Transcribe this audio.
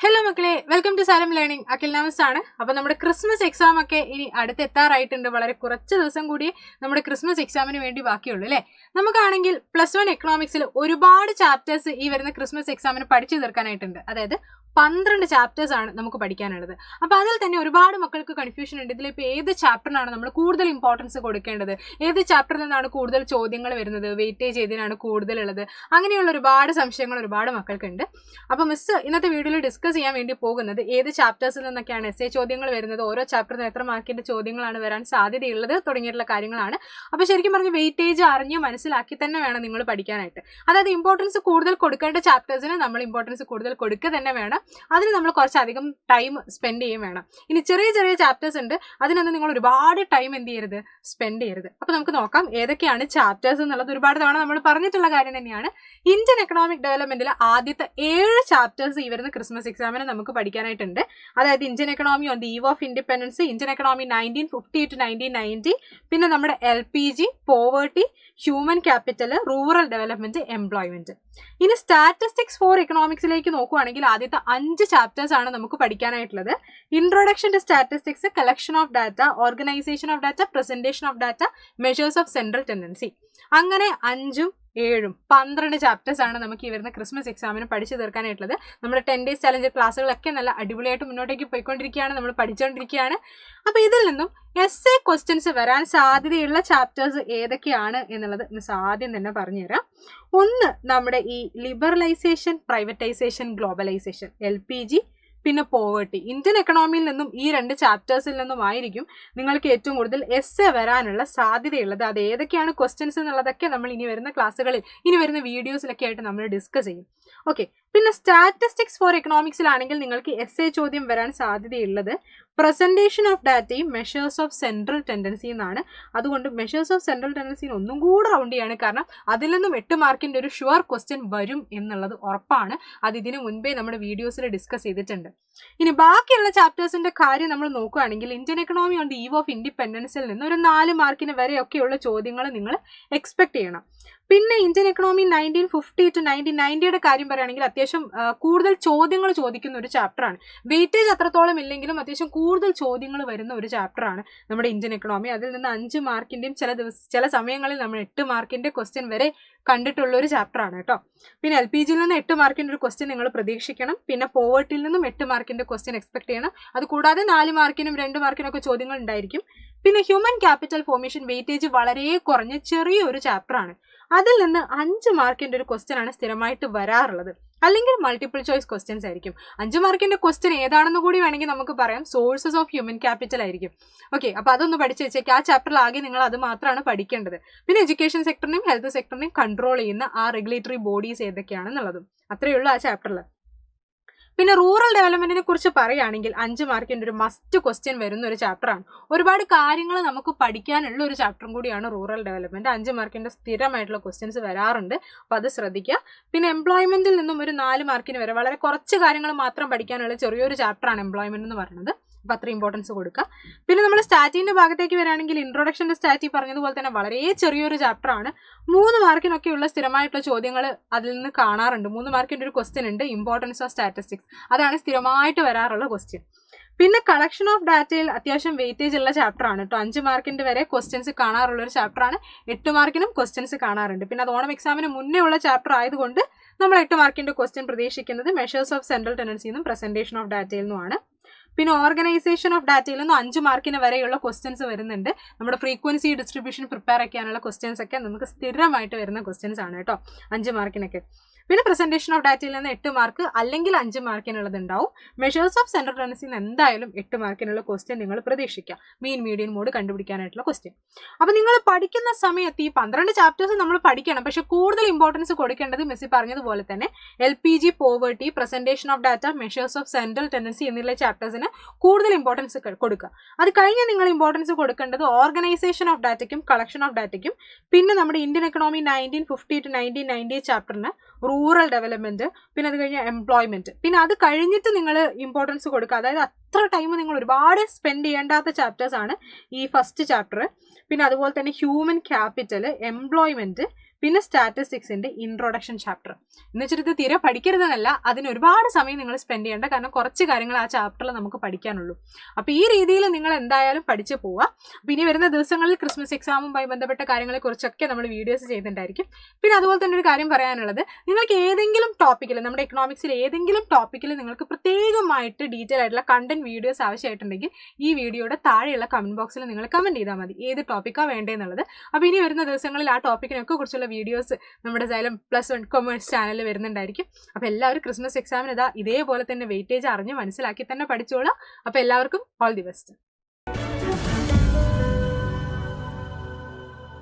Hello മക്കളെ, welcome to സാലം learning. Akhil നമസ് ആണ്. അപ്പോൾ നമ്മുടെ ക്രിസ്മസ് എക്സാം ഒക്കെ ഇനി അടുത്തെത്താറായിട്ടുണ്ട്. വളരെ കുറച്ച് ദിവസം കൂടി നമ്മുടെ ക്രിസ്മസ് എക്സാമിന് വേണ്ടി ബാക്കിയുള്ളൂ അല്ലേ. നമുക്കാണെങ്കിൽ +1 എക്കണോമിക്സിൽ ഒരുപാട് ചാപ്റ്റേഴ്സ് ഈ വരുന്ന ക്രിസ്മസ് എക്സാമിന് പഠിച്ചു തീർക്കാനായിട്ടുണ്ട്. അതായത് 12 ചാപ്റ്റേഴ്സ് ആണ് നമുക്ക് പഠിക്കാനുള്ളത്. അപ്പോൾ അതിൽ തന്നെ ഒരുപാട് മക്കൾക്ക് കൺഫ്യൂഷൻ ഉണ്ട്. ഇതിലിപ്പോൾ ഏത് ചാപ്റ്ററിനാണ് നമ്മൾ കൂടുതൽ ഇമ്പോർട്ടൻസ് കൊടുക്കേണ്ടത്, ഏത് ചാപ്റ്ററിൽ നിന്നാണ് കൂടുതൽ ചോദ്യങ്ങൾ വരുന്നത്, വെയിറ്റേജ് ഏതിനാണ് കൂടുതലുള്ളത്, അങ്ങനെയുള്ള ഒരുപാട് സംശയങ്ങൾ ഒരുപാട് മക്കൾക്കുണ്ട്. അപ്പോൾ മിസ് ഇന്നത്തെ വീഡിയോയിൽ ഡിസ്കസ് ചെയ്യാൻ വേണ്ടി പോകുന്നത് ഏത് ചാപ്റ്റേഴ്സിൽ നിന്നൊക്കെയാണ് എസ്എ ചോദ്യങ്ങൾ വരുന്നത്, ഓരോ ചാപ്റ്ററിന് എത്ര മാർക്കിന്റെ ചോദ്യങ്ങളാണ് വരാൻ സാധ്യതയുള്ളത് തുടങ്ങിയിട്ടുള്ള കാര്യങ്ങളാണ്. അപ്പോൾ ശരിക്കും പറഞ്ഞ് വെയിറ്റേജ് അറിഞ്ഞ് മനസ്സിലാക്കി തന്നെ വേണം നിങ്ങൾ പഠിക്കാനായിട്ട്. അതായത് ഇമ്പോർട്ടൻസ് കൂടുതൽ കൊടുക്കേണ്ട ചാപ്റ്റേഴ്സിന് നമ്മൾ ഇമ്പോർട്ടൻസ് കൂടുതൽ കൊടുക്കുക തന്നെ വേണം. അതിന് നമ്മൾ കുറച്ചധികം ടൈം സ്പെൻഡ് ചെയ്യും വേണം. ഇനി ചെറിയ ചെറിയ ചാപ്റ്റേഴ്സ് ഉണ്ട്, അതിനൊന്നും നിങ്ങൾ ഒരുപാട് ടൈം എന്ത് ചെയ്യരുത്, സ്പെൻഡ് ചെയ്യരുത്. അപ്പോൾ നമുക്ക് നോക്കാം ഏതൊക്കെയാണ് ചാപ്റ്റേഴ്സ് എന്നുള്ളത്. ഒരുപാട് തവണ നമ്മൾ പറഞ്ഞിട്ടുള്ള കാര്യം തന്നെയാണ്. ഇന്ത്യൻ എക്കണോമിക് ഡെവലപ്മെന്റിൽ ആദ്യത്തെ 7 ചാപ്റ്റേഴ്സ് ഈ വരുന്ന ക്രിസ്മസ് എക്സാമിന് നമുക്ക് പഠിക്കാനായിട്ടുണ്ട്. അതായത് Indian economy on the eve of independence, Indian economy 1950 to 1990, പിന്നെ നമ്മുടെ LPG, poverty, human capital, rural development, employment. ഇനി സ്റ്റാറ്റിസ്റ്റിക്സ് ഫോർ എക്കണോമിക്സിലേക്ക് നോക്കുകയാണെങ്കിൽ ആദ്യത്തെ 5 ചാപ്റ്റേഴ്സ് ആണ് നമുക്ക് പഠിക്കാനായിട്ടുള്ളത്. Introduction to statistics, collection of data, organisation of data, presentation of data, measures of central tendency. അങ്ങനെ 5ഉം 7ഉം 12 ചാപ്റ്റേഴ്സ് ആണ് നമുക്ക് ഈ വരുന്ന ക്രിസ്മസ് എക്സാമിന് പഠിച്ചു തീർക്കാനായിട്ടുള്ളത്. നമ്മുടെ 10 ഡേയ്സ് ചലഞ്ച് ക്ലാസ്സുകളൊക്കെ നല്ല അടിപൊളിയായിട്ട് മുന്നോട്ടേക്ക് പോയിക്കൊണ്ടിരിക്കുകയാണ്, നമ്മൾ പഠിച്ചുകൊണ്ടിരിക്കുകയാണ്. അപ്പോൾ ഇതിൽ നിന്നും എസ്എ ക്വസ്റ്റ്യൻസ് വരാൻ സാധ്യതയുള്ള ചാപ്റ്റേഴ്സ് ഏതൊക്കെയാണ് എന്നുള്ളത് മിസ് ആദ്യം തന്നെ പറഞ്ഞുതരാം. ഒന്ന് നമ്മുടെ ഈ ലിബറലൈസേഷൻ, പ്രൈവറ്റൈസേഷൻ, ഗ്ലോബലൈസേഷൻ, LPG, പിന്നെ പോവേർട്ടി. ഇന്ത്യൻ എക്കണോമിയിൽ നിന്നും ഈ 2 ചാപ്റ്റേഴ്സിൽ നിന്നുമായിരിക്കും നിങ്ങൾക്ക് ഏറ്റവും കൂടുതൽ എസ്എ വരാനുള്ള സാധ്യതയുള്ളത്. അത് ഏതൊക്കെയാണ് ക്വസ്റ്റ്യൻസ് എന്നുള്ളതൊക്കെ നമ്മൾ ഇനി വരുന്ന ക്ലാസ്സുകളിൽ, ഇനി വരുന്ന വീഡിയോസിലൊക്കെ ആയിട്ട് നമ്മൾ ഡിസ്കസ് ചെയ്യും. ഓക്കെ. പിന്നെ സ്റ്റാറ്റിസ്റ്റിക്സ് ഫോർ എക്കണോമിക്സിലാണെങ്കിൽ നിങ്ങൾക്ക് എസ്എ ചോദ്യം വരാൻ സാധ്യതയുള്ളത് പ്രസന്റേഷൻ ഓഫ് ഡാറ്റയും മെഷേഴ്സ് ഓഫ് സെൻട്രൽ ടെൻഡൻസി എന്നാണ്. അതുകൊണ്ട് മെഷേഴ്സ് ഓഫ് സെൻട്രൽ ടെൻഡൻസിന് ഒന്നും കൂടെ റൗണ്ട് ചെയ്യാണ്, കാരണം അതിൽ നിന്നും 8 മാർക്കിന്റെ ഒരു ഷുവർ ക്വസ്റ്റ്യൻ വരും എന്നുള്ളത് ഉറപ്പാണ്. അത് ഇതിനു മുൻപേ നമ്മുടെ വീഡിയോസിൽ ഡിസ്കസ് ചെയ്തിട്ടുണ്ട്. ഇനി ബാക്കിയുള്ള ചാപ്റ്റേഴ്സിന്റെ കാര്യം നമ്മൾ നോക്കുകയാണെങ്കിൽ Indian economy on the eve of ഇൻഡിപെൻഡൻസിൽ നിന്ന് ഒരു 4 മാർക്കിന് വരെയൊക്കെയുള്ള ചോദ്യങ്ങൾ നിങ്ങൾ എക്സ്പെക്ട് ചെയ്യണം. പിന്നെ ഇന്ത്യൻ എക്കണോമി 1950 to 1990 കാര്യം പറയുകയാണെങ്കിൽ അത്യാവശ്യം കൂടുതൽ ചോദ്യങ്ങൾ ചോദിക്കുന്ന ഒരു ചാപ്റ്ററാണ്. വെയിറ്റേജ് അത്രത്തോളം ഇല്ലെങ്കിലും അത്യാവശ്യം കൂടുതൽ ചോദ്യങ്ങൾ വരുന്ന ഒരു ചാപ്റ്ററാണ് നമ്മുടെ ഇന്ത്യൻ എക്കണോമി. അതിൽ നിന്ന് 5 മാർക്കിന്റെയും ചില സമയങ്ങളിൽ നമ്മൾ 8 മാർക്കിന്റെ ക്വസ്റ്റ്യൻ വരെ കണ്ടിട്ടുള്ള ഒരു ചാപ്റ്ററാണ് കേട്ടോ. പിന്നെ LPGയിൽ നിന്ന് 8 മാർക്കിന്റെ ഒരു ക്വസ്റ്റ്യൻ നിങ്ങൾ പ്രതീക്ഷിക്കണം. പിന്നെ പോവേർട്ടിയിൽ നിന്നും 8 മാർക്കിന്റെ ക്വസ്റ്റ്യൻ എക്സ്പെക്ട് ചെയ്യണം. അത് കൂടാതെ 4 മാർക്കിനും 2 മാർക്കിനും ഒക്കെ ചോദ്യങ്ങൾ ഉണ്ടായിരിക്കും. പിന്നെ ഹ്യൂമൻ ക്യാപിറ്റൽ ഫോർമേഷൻ വെയിറ്റേജ് വളരെ കുറഞ്ഞ ചെറിയൊരു ചാപ്റ്ററാണ്. അതിൽ നിന്ന് 5 മാർക്കിന്റെ ഒരു ക്വസ്റ്റ്യൻ ആണ് സ്ഥിരമായിട്ട് വരാറുള്ളത്. അല്ലെങ്കിൽ മൾട്ടിപ്പിൾ ചോയ്സ് ക്വസ്റ്റ്യൻസ് ആയിരിക്കും. 5 മാർക്കിന്റെ ക്വസ്റ്റ്യൻ ഏതാണെന്ന് കൂടി വേണമെങ്കിൽ നമുക്ക് പറയാം, സോഴ്സസ് ഓഫ് ഹ്യൂമൻ ക്യാപിറ്റൽ ആയിരിക്കും. ഓക്കെ. അപ്പോൾ അതൊന്ന് പഠിച്ചു വെച്ചേക്ക്. ആ ചാപ്റ്ററിൽ ആകെ നിങ്ങൾ അത് മാത്രമാണ് പഠിക്കേണ്ടത്. പിന്നെ എഡ്യൂക്കേഷൻ സെക്ടറിനെയും ഹെൽത്ത് സെക്ടറിനെയും കൺട്രോൾ ചെയ്യുന്ന ആ റെഗുലേറ്ററി ബോഡീസ് ഏതൊക്കെയാണെന്നുള്ളതും അത്രയേ ഉള്ളൂ ആ ചാപ്റ്ററിൽ. പിന്നെ റൂറൽ ഡെവലപ്മെന്റിനെ കുറിച്ച് പറയുകയാണെങ്കിൽ 5 മാർക്കിന്റെ ഒരു മസ്റ്റ് ക്വസ്റ്റ്യൻ വരുന്ന ഒരു ചാപ്റ്ററാണ്. ഒരുപാട് കാര്യങ്ങൾ നമുക്ക് പഠിക്കാനുള്ള ഒരു ചാപ്റ്ററും കൂടിയാണ് റൂറൽ ഡെവലപ്മെന്റ്. 5 മാർക്കിന്റെ സ്ഥിരമായിട്ടുള്ള ക്വസ്റ്റ്യൻസ് വരാറുണ്ട്, അപ്പോൾ അത് ശ്രദ്ധിക്കുക. പിന്നെ എംപ്ലോയ്മെന്റിൽ നിന്നും ഒരു 4 മാർക്കിന് വരെ വളരെ കുറച്ച് കാര്യങ്ങൾ മാത്രം പഠിക്കാനുള്ള ചെറിയൊരു ചാപ്റ്ററാണ് എംപ്ലോയ്മെന്റ് എന്ന് പറയുന്നത്. അപ്പോൾ അത്ര ഇമ്പോർട്ടൻസ് കൊടുക്കുക. പിന്നെ നമ്മൾ സ്റ്റാറ്റിന്റെ ഭാഗത്തേക്ക് വരികയാണെങ്കിൽ ഇൻട്രൊഡക്ഷൻ ടു സ്റ്റാറ്റി പറഞ്ഞതുപോലെ തന്നെ വളരെ ചെറിയൊരു ചാപ്റ്ററാണ്. 3 മാർക്കിനൊക്കെയുള്ള സ്ഥിരമായിട്ടുള്ള ചോദ്യങ്ങൾ അതിൽ നിന്ന് കാണാറുണ്ട്. 3 മാർക്കിന്റെ ഒരു ക്വസ്റ്റ്യൻ ഉണ്ട്, ഇമ്പോർട്ടൻസ് ഓഫ് സ്റ്റാറ്റിസ്റ്റിക്സ്. അതാണ് സ്ഥിരമായിട്ട് വരാറുള്ള ക്വസ്റ്റ്യൻ. പിന്നെ കളക്ഷൻ ഓഫ് ഡാറ്റയിൽ അത്യാവശ്യം വെയിറ്റേജ് ഉള്ള ചാപ്റ്ററാണ് കേട്ടോ. 5 മാർക്കിന്റെ വരെ ക്വസ്റ്റ്യൻസ് കാണാറുള്ള ഒരു ചാപ്റ്ററാണ്. 8 മാർക്കിനും ക്വസ്റ്റ്യൻസ് കാണാറുണ്ട്. പിന്നെ അത് ഓണം എക്സാമിന് മുന്നേ ഉള്ള ചാപ്റ്റർ ആയതുകൊണ്ട് നമ്മൾ 8 മാർക്കിന്റെ ക്വസ്റ്റ്യൻ പ്രതീക്ഷിക്കുന്നത് മെഷേഴ്സ് ഓഫ് സെൻട്രൽ ടെൻഡൻസിയിൽ നിന്നും പ്രസന്റേഷൻ ഓഫ് ഡാറ്റയിൽ നിന്നുമാണ്. പിന്നെ ഓർഗനൈസേഷൻ ഓഫ് ഡാറ്റയിൽ നിന്നും 5 മാർക്കിന് വരെയുള്ള ക്വസ്റ്റ്യൻസ് വരുന്നുണ്ട്. നമ്മുടെ ഫ്രീക്വൻസി ഡിസ്ട്രിബ്യൂഷൻ പ്രിപ്പയർ ചെയ്യാനുള്ള ക്വസ്റ്റ്യൻസ് ഒക്കെ നമുക്ക് സ്ഥിരമായിട്ട് വരുന്ന ക്വസ്റ്റ്യൻസ് ആണ് കേട്ടോ 5 മാർക്കിനൊക്കെ. പിന്നെ പ്രസന്റേഷൻ ഓഫ് ഡാറ്റയിൽ നിന്ന് 8 മാർക്ക് അല്ലെങ്കിൽ 5 മാർക്കിനുള്ളത് ഉണ്ടാവും. മെഷേഴ്സ് ഓഫ് സെൻട്രൽ ടെൻഡൻസിയിൽ എന്തായാലും 8 മാർക്കിനുള്ള ക്വസ്റ്റ്യൻ നിങ്ങൾ പ്രതീക്ഷിക്കുക, മീൻ മീഡിയൻ മോഡ് കണ്ടുപിടിക്കാനായിട്ടുള്ള ക്വസ്റ്റ്യൻ. അപ്പോൾ നിങ്ങൾ പഠിക്കുന്ന സമയത്ത് ഈ 12 ചാപ്റ്റേഴ്സ് നമ്മൾ പഠിക്കണം. പക്ഷെ കൂടുതൽ ഇമ്പോർട്ടൻസ് കൊടുക്കേണ്ടത് മിസ്സി പറഞ്ഞതുപോലെ തന്നെ LPG, poverty, presentation of data, measures of central tendency എന്നുള്ള ചാപ്റ്റേഴ്സിന് കൂടുതൽ ഇമ്പോർട്ടൻസ് കൊടുക്കുക. അത് കഴിഞ്ഞ് നിങ്ങൾ ഇമ്പോർട്ടൻസ് കൊടുക്കേണ്ടത് ഓർഗനൈസേഷൻ ഓഫ് ഡാറ്റയ്ക്കും കളക്ഷൻ ഓഫ് ഡാറ്റയ്ക്കും, പിന്നെ നമ്മുടെ ഇന്ത്യൻ എക്കണോമി 1950 to 1990 ചാപ്റ്ററിന് റൂറൽ ഡെവലപ്മെന്റ്, പിന്നെ അത് കഴിഞ്ഞ് എംപ്ലോയ്മെന്റ്. പിന്നെ അത് കഴിഞ്ഞിട്ട് നിങ്ങൾ ഇമ്പോർട്ടൻസ് കൊടുക്കുക. അതായത് അത്ര ടൈം നിങ്ങൾ ഒരുപാട് സ്പെൻഡ് ചെയ്യേണ്ടാത്ത ചാപ്റ്റേഴ്സ് ആണ് ഈ ഫസ്റ്റ് ചാപ്റ്റർ. പിന്നെ അതുപോലെ തന്നെ ഹ്യൂമൻ ക്യാപിറ്റൽ, എംപ്ലോയ്മെന്റ്, പിന്നെ സ്റ്റാറ്റിസ്റ്റിക്സിന്റെ ഇൻട്രൊഡക്ഷൻ ചാപ്റ്റർ. എന്ന് വെച്ചിട്ട് ഇത് തീരെ പഠിക്കരുതെന്നല്ല, അതിന് ഒരുപാട് സമയം നിങ്ങൾ സ്പെൻഡ് ചെയ്യേണ്ട, കാരണം കുറച്ച് കാര്യങ്ങൾ ആ ചാപ്റ്ററിൽ നമുക്ക് പഠിക്കാനുള്ളൂ. അപ്പോൾ ഈ രീതിയിൽ നിങ്ങൾ എന്തായാലും പഠിച്ചു പോവുക. അപ്പോൾ ഇനി വരുന്ന ദിവസങ്ങളിൽ ക്രിസ്മസ് എക്സാമുമായി ബന്ധപ്പെട്ട കാര്യങ്ങളെക്കുറിച്ചൊക്കെ നമ്മൾ വീഡിയോസ് ചെയ്യുന്നുണ്ടായിരിക്കും. പിന്നെ അതുപോലെ തന്നെ ഒരു കാര്യം പറയാനുള്ളത്, നിങ്ങൾക്ക് ഏതെങ്കിലും ടോപ്പിക്കിൽ, നമ്മുടെ എക്കണോമിക്സിൽ ഏതെങ്കിലും ടോപ്പിക്കിൽ നിങ്ങൾക്ക് പ്രത്യേകമായിട്ട് ഡീറ്റെയിൽ ആയിട്ടുള്ള കണ്ടന്റ് വീഡിയോസ് ആവശ്യമായിട്ടുണ്ടെങ്കിൽ ഈ വീഡിയോയുടെ താഴെയുള്ള കമന്റ് ബോക്സിൽ നിങ്ങൾ കമന്റ് ചെയ്താൽ മതി ഏത് ടോപ്പിക്കാണ് വേണ്ടതെന്നുള്ളത്. അപ്പോൾ ഇനി വരുന്ന ദിവസങ്ങളിൽ ആ ടോപ്പിക്കിനൊക്കെ കുറിച്ചുള്ള വീഡിയോസ് നമ്മുടെ Xylem +1 കൊമേഴ്സ് ചാനലിൽ വരുന്നുണ്ടായിരിക്കും. അപ്പോൾ എല്ലാവരും ക്രിസ്മസ് എക്സാമിന് ഇതേപോലെ തന്നെ വെയിറ്റേജ് അറിഞ്ഞ് മനസ്സിലാക്കി തന്നെ പഠിച്ചോളാം. അപ്പോൾ എല്ലാവർക്കും ഓൾ ദി ബെസ്റ്റ്.